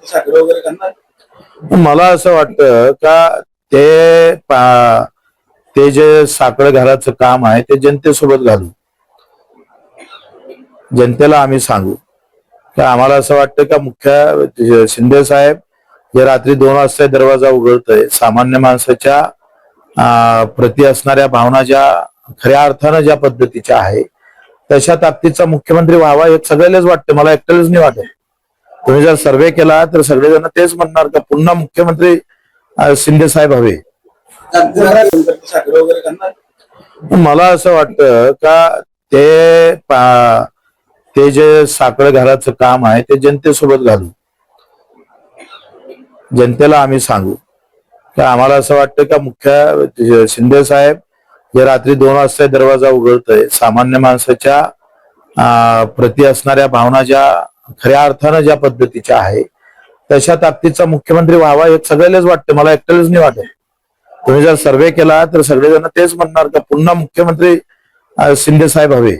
साखर वगैरे करणार? मला असं वाटतं का ते जे साखर घराचं काम आहे ते जनतेसोबत घालू, जनतेला आम्ही सांगू की आम्हाला असं वाटतं का मुख्य शिंदे साहेब जे रात्री 2 वाजता दरवाजा उघडतोय, सामान्य माणसाच्या प्रति असणाऱ्या भावना ज्या खऱ्या अर्थानं ज्या पद्धतीच्या आहे तशा ताकदीचा मुख्यमंत्री व्हावा हे सगळ्यालाच वाटतं, मला एकट्यालाच नाही वाटत. तुम्ही जर सर्वे केला तर सगळेजण तेच म्हणणार का पुन्हा मुख्यमंत्री शिंदे साहेब हवे. साखर वगैरे करणार? मला असं वाटतं का ते जे साखर घराचं काम आहे ते जनतेसोबत घालू, जनतेला आम्ही सांगू की आम्हाला असं वाटतं का मुख्य शिंदे साहेब जे रात्री 2 वाजता दरवाजा उघडतोय, सामान्य माणसाच्या प्रति असणाऱ्या भावना ज्या खऱ्या अर्थानं ज्या पद्धतीच्या आहे तशा ताकदीचा मुख्यमंत्री व्हावा हे सगळ्यालाच वाटतं, मला एकट्यालाच नाही वाटत. तुम्ही जर सर्वे केला तर सगळेजण तेच म्हणणार का पुन्हा मुख्यमंत्री शिंदे साहेब हवे.